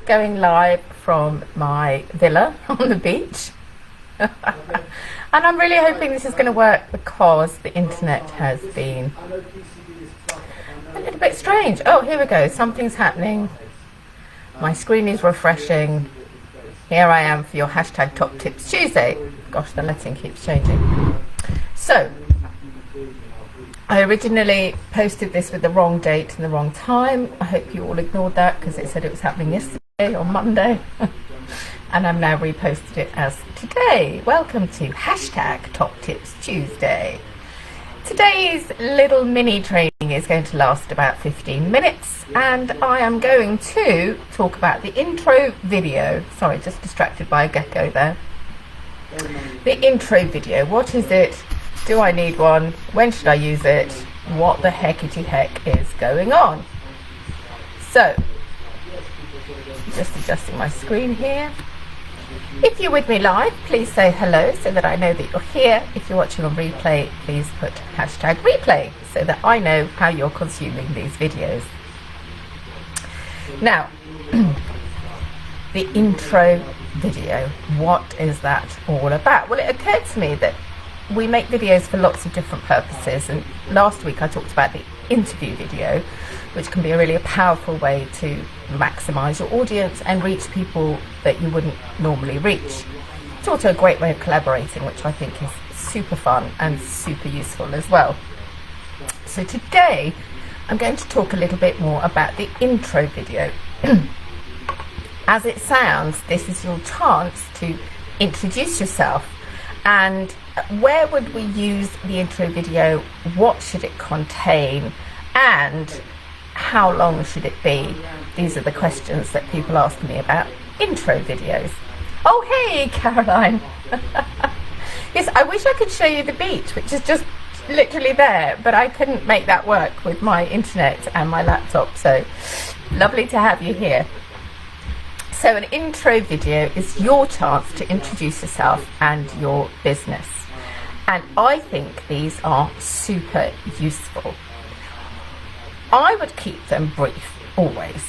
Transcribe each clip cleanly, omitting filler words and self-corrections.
going live from my villa on the beach. And I'm really hoping this is going to work because the internet has been a little bit strange. Oh, here we go. Something's happening. My screen is refreshing. Here I am for your hashtag Top Tips Tuesday. Gosh, the letting keeps changing. So, I originally posted this with the wrong date and the wrong time. I hope you all ignored that because it said it was happening yesterday on Monday. And I've now reposted it as today. Welcome to hashtag Top Tips Tuesday. Today's little mini training is going to last about 15 minutes and I am going to talk about the intro video. Sorry, just distracted by a gecko there. The intro video, what is it? Do I need one? When should I use it? What the heckity heck is going on? So, just adjusting my screen here. If you're with me live, please say hello so that I know that you're here. If you're watching on replay, please put hashtag replay so that I know how you're consuming these videos. Now, the intro video, what is that all about? Well, it occurred to me that we make videos for lots of different purposes, and last week I talked about the interview video, which can be a powerful way to maximize your audience and reach people that you wouldn't normally reach. It's also a great way of collaborating, which I think is super fun and super useful as well. So today I'm going to talk a little bit more about the intro video. As it sounds, this is your chance to introduce yourself. And where would we use the intro video? What should it contain? And how long should it be? These are the questions that people ask me about intro videos. Oh, hey, Caroline. Yes, I wish I could show you the beach, which is just literally there, but I couldn't make that work with my internet and my laptop. So lovely to have you here. So an intro video is your chance to introduce yourself and your business. And I think these are super useful. I would keep them brief, always.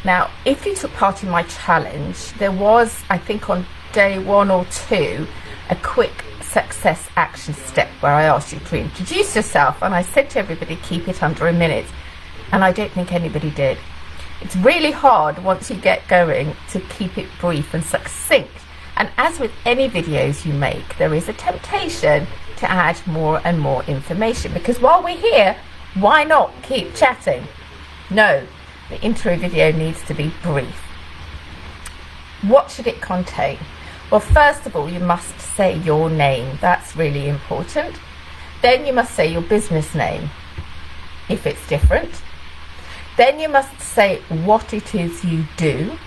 Now, if you took part in my challenge, there was, I think on day 1 or 2, a quick success action step where I asked you to introduce yourself, and I said to everybody, keep it under a minute. And I don't think anybody did. It's really hard once you get going to keep it brief and succinct. And as with any videos you make, there is a temptation to add more and more information, because while we're here, why not keep chatting? No, the intro video needs to be brief. What should it contain? Well, first of all, you must say your name. That's really important. Then you must say your business name, if it's different. Then you must say what it is you do.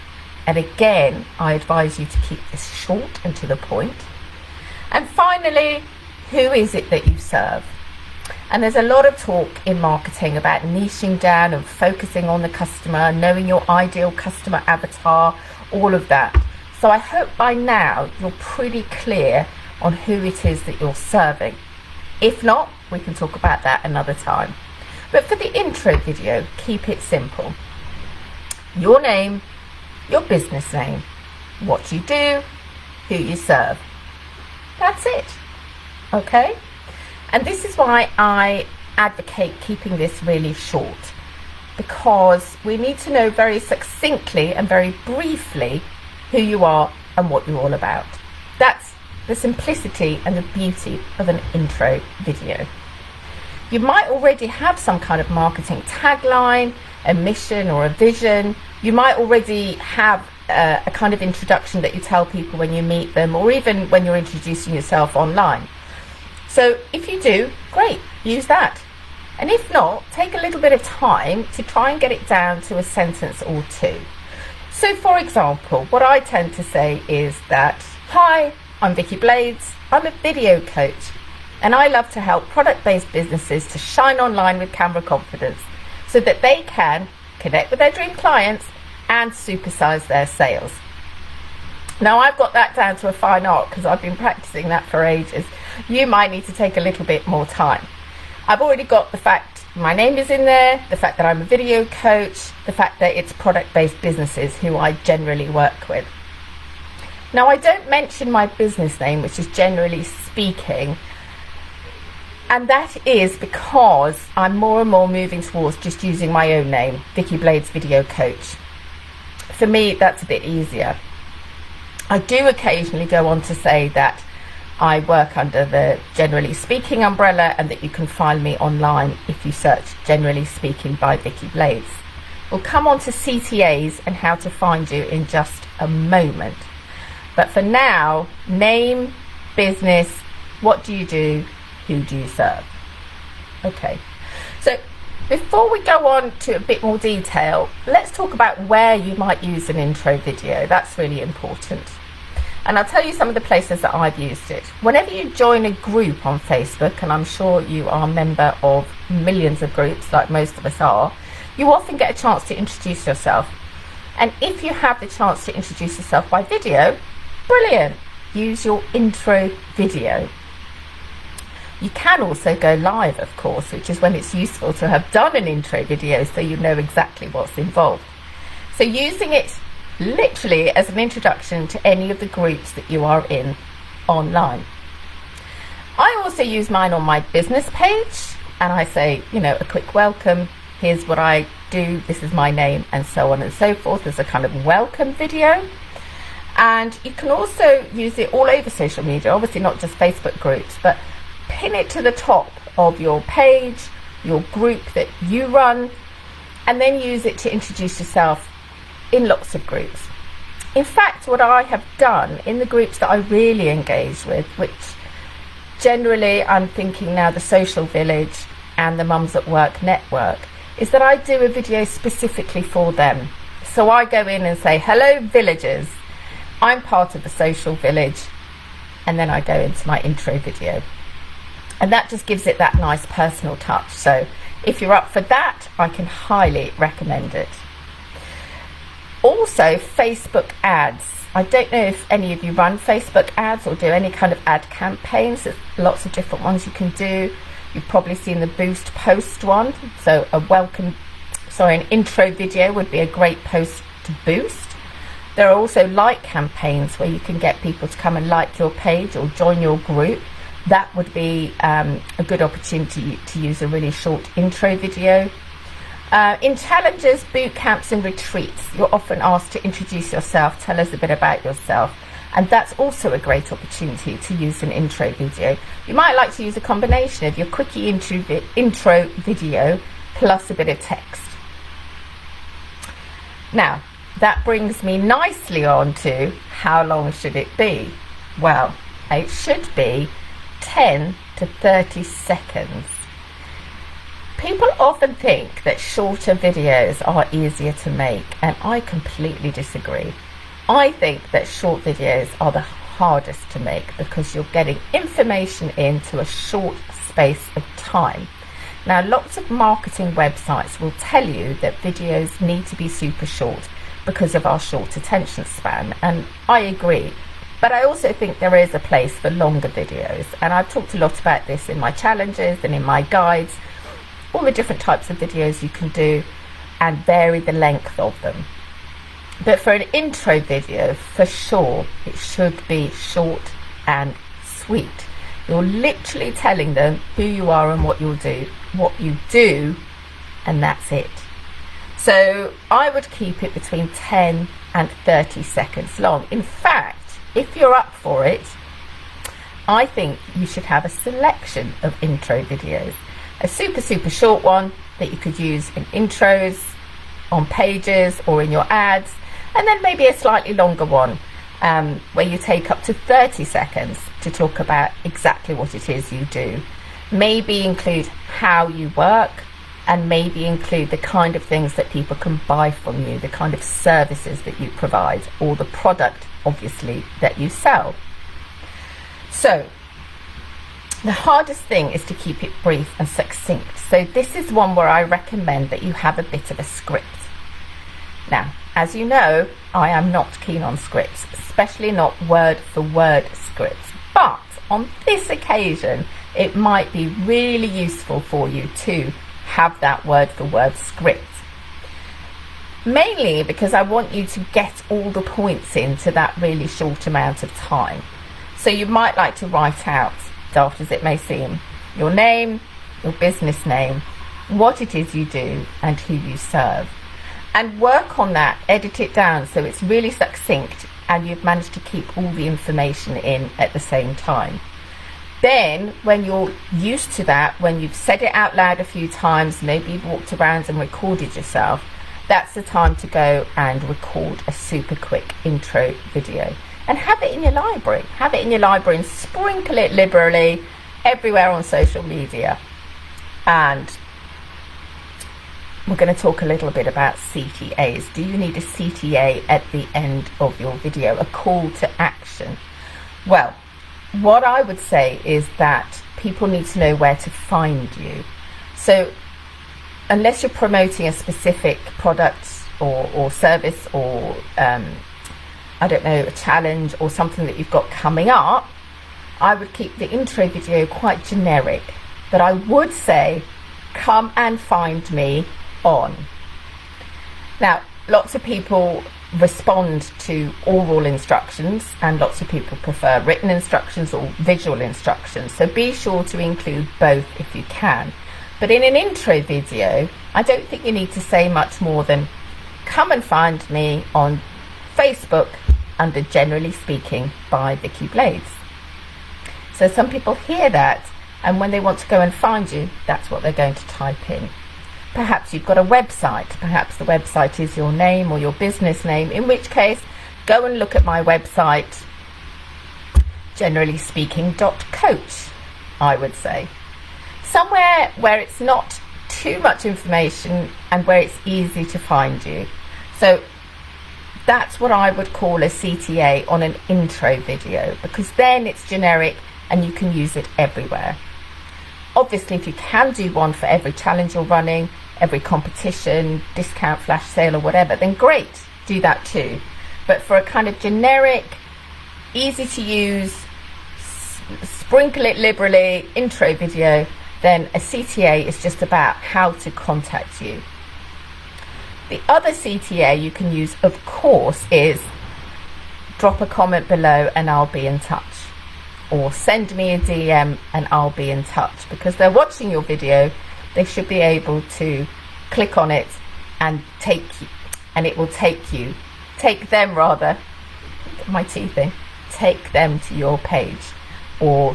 And again, I advise you to keep this short and to the point. And finally, who is it that you serve? And there's a lot of talk in marketing about niching down and focusing on the customer, knowing your ideal customer avatar, all of that. So I hope by now you're pretty clear on who it is that you're serving. If not, we can talk about that another time. But for the intro video, keep it simple. Your name, your business name, what you do, who you serve. That's it. Okay? And this is why I advocate keeping this really short, because we need to know very succinctly and very briefly who you are and what you're all about. That's the simplicity and the beauty of an intro video. You might already have some kind of marketing tagline, a mission or a vision. You might already have a kind of introduction that you tell people when you meet them, or even when you're introducing yourself online. So if you do, great, use that. And if not, take a little bit of time to try and get it down to a sentence or two. So for example, what I tend to say is that, hi, I'm Vicky Blades, I'm a video coach, and I love to help product-based businesses to shine online with camera confidence so that they can connect with their dream clients and supersize their sales. Now, I've got that down to a fine art because I've been practicing that for ages. You might need to take a little bit more time. I've already got the fact my name is in there, the fact that I'm a video coach, the fact that it's product-based businesses who I generally work with. Now, I don't mention my business name, which is Generally Speaking, and that is because I'm more and more moving towards just using my own name, Vicky Blades Video Coach. For me, that's a bit easier. I do occasionally go on to say that I work under the Generally Speaking umbrella and that you can find me online if you search Generally Speaking by Vicky Blades. We'll come on to CTAs and how to find you in just a moment. But for now, name, business, what do you do, who do you serve? Okay, so before we go on to a bit more detail, let's talk about where you might use an intro video. That's really important. And I'll tell you some of the places that I've used it. Whenever you join a group on Facebook, and I'm sure you are a member of millions of groups like most of us are, you often get a chance to introduce yourself. And if you have the chance to introduce yourself by video, brilliant, use your intro video. You can also go live, of course, which is when it's useful to have done an intro video so you know exactly what's involved. So using it literally as an introduction to any of the groups that you are in online. I also use mine on my business page, and I say, you know, a quick welcome, here's what I do, this is my name, and so on and so forth, as a kind of welcome video. And you can also use it all over social media, obviously not just Facebook groups, but pin it to the top of your page, your group that you run, and then use it to introduce yourself in lots of groups. In fact, what I have done in the groups that I really engage with, which generally I'm thinking now the Social Village and the Mums at Work Network, is that I do a video specifically for them. So I go in and say, hello villagers, I'm part of the Social Village, and then I go into my intro video. And that just gives it that nice personal touch. So if you're up for that, I can highly recommend it. Also, Facebook ads. I don't know if any of you run Facebook ads or do any kind of ad campaigns. There's lots of different ones you can do. You've probably seen the boost post one. So an intro video would be a great post to boost. There are also like campaigns where you can get people to come and like your page or join your group. That would be a good opportunity to use a really short intro video. In challenges, boot camps and retreats, you're often asked to introduce yourself, tell us a bit about yourself, and that's also a great opportunity to use an intro video. You might like to use a combination of your quickie intro video plus a bit of text. Now, that brings me nicely on to how long should it be? Well, it should be 10 to 30 seconds. People often think that shorter videos are easier to make, and I completely disagree. I think that short videos are the hardest to make because you're getting information into a short space of time. Now, lots of marketing websites will tell you that videos need to be super short because of our short attention span, and I agree. But I also think there is a place for longer videos, and I've talked a lot about this in my challenges and in my guides, all the different types of videos you can do and vary the length of them. But for an intro video, for sure, it should be short and sweet. You're literally telling them who you are and what you do, and that's it. So I would keep it between 10 and 30 seconds long. In fact, if you're up for it, I think you should have a selection of intro videos. A super short one that you could use in intros, on pages or in your ads, and then maybe a slightly longer one where you take up to 30 seconds to talk about exactly what it is you do. Maybe include how you work, and maybe include the kind of things that people can buy from you, the kind of services that you provide, or the product, obviously, that you sell. So the hardest thing is to keep it brief and succinct. So this is one where I recommend that you have a bit of a script. Now, as you know, I am not keen on scripts, especially not word for word scripts. But on this occasion, it might be really useful for you to have that word for word script. Mainly because I want you to get all the points into that really short amount of time. So you might like to write out, daft as it may seem, your name, your business name, what it is you do, and who you serve. And work on that, edit it down so it's really succinct and you've managed to keep all the information in at the same time. Then when you're used to that, when you've said it out loud a few times, maybe you've walked around and recorded yourself, that's the time to go and record a super quick intro video and have it in your library. Have it in your library and sprinkle it liberally everywhere on social media. And we're going to talk a little bit about CTAs. Do you need a CTA at the end of your video, a call to action? Well, what I would say is that people need to know where to find you. So unless you're promoting a specific product or service or I don't know, a challenge or something that you've got coming up, I would keep the intro video quite generic. But I would say, come and find me on. Now, lots of people respond to oral instructions and lots of people prefer written instructions or visual instructions. So be sure to include both if you can. But in an intro video, I don't think you need to say much more than come and find me on Facebook under Generally Speaking by Vicky Blades. So some people hear that and when they want to go and find you, that's what they're going to type in. Perhaps you've got a website. Perhaps the website is your name or your business name, in which case go and look at my website, generallyspeaking.coach, I would say. Somewhere where it's not too much information and where it's easy to find you. So that's what I would call a CTA on an intro video, because then it's generic and you can use it everywhere. Obviously, if you can do one for every challenge you're running, every competition, discount, flash sale or whatever, then great, do that too. But for a kind of generic, easy to use, sprinkle it liberally intro video, then a CTA is just about how to contact you. The other CTA you can use, of course, is drop a comment below and I'll be in touch. Or send me a DM and I'll be in touch. Because they're watching your video, they should be able to click on it and it will take them to your page, or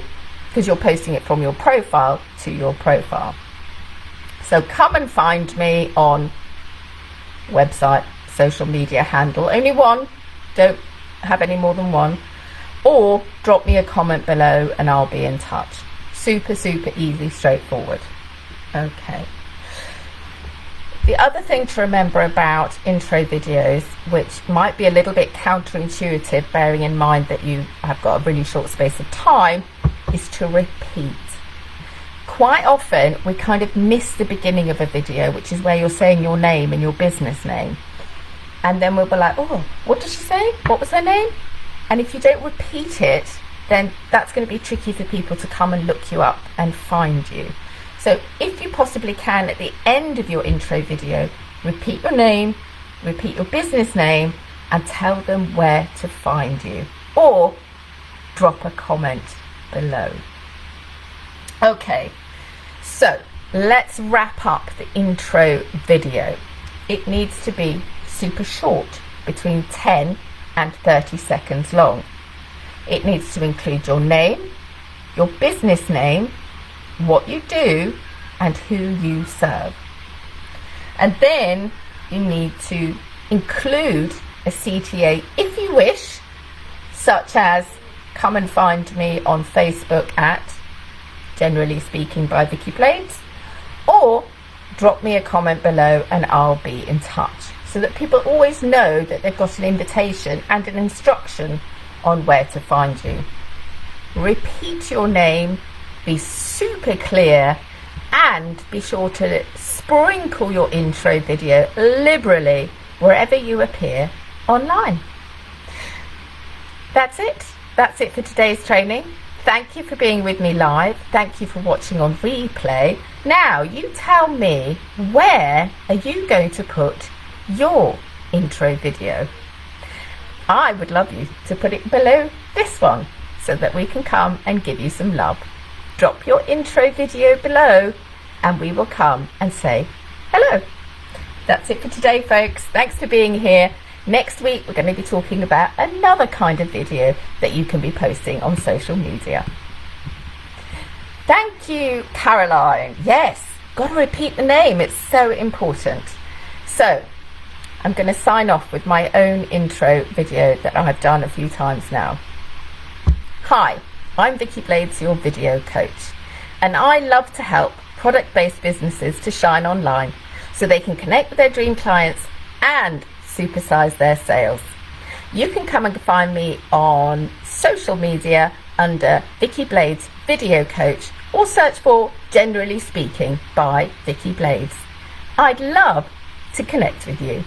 because you're posting it from your profile to your profile. So come and find me on website, social media handle, only one, don't have any more than one, or drop me a comment below and I'll be in touch. Super easy, straightforward. Okay. The other thing to remember about intro videos, which might be a little bit counterintuitive, bearing in mind that you have got a really short space of time, is to repeat. Quite often we kind of miss the beginning of a video, which is where you're saying your name and your business name, and then we'll be like, oh, what did she say? What was her name? And if you don't repeat it, then that's going to be tricky for people to come and look you up and find you. So if you possibly can, at the end of your intro video, repeat your name, repeat your business name, and tell them where to find you, or drop a comment below. Okay, so let's wrap up the intro video. It needs to be super short, between 10 and 30 seconds long. It needs to include your name, your business name, what you do, and who you serve. And then you need to include a CTA if you wish, such as come and find me on Facebook at Generally Speaking by Vicky Blades, or drop me a comment below and I'll be in touch, so that people always know that they've got an invitation and an instruction on where to find you. Repeat your name, be super clear, and be sure to sprinkle your intro video liberally wherever you appear online. That's it for today's training. Thank you for being with me live. Thank you for watching on replay. Now you tell me, where are you going to put your intro video? I would love you to put it below this one so that we can come and give you some love. Drop your intro video below and we will come and say hello. That's it for today, folks. Thanks for being here. Next week, we're going to be talking about another kind of video that you can be posting on social media. Thank you, Caroline. Yes, got to repeat the name. It's so important. So, I'm going to sign off with my own intro video that I've done a few times now. Hi, I'm Vicky Blades, your video coach, and I love to help product-based businesses to shine online so they can connect with their dream clients and supersize their sales. You can come and find me on social media under Vicky Blades Video Coach, or search for Generally Speaking by Vicky Blades. I'd love to connect with you.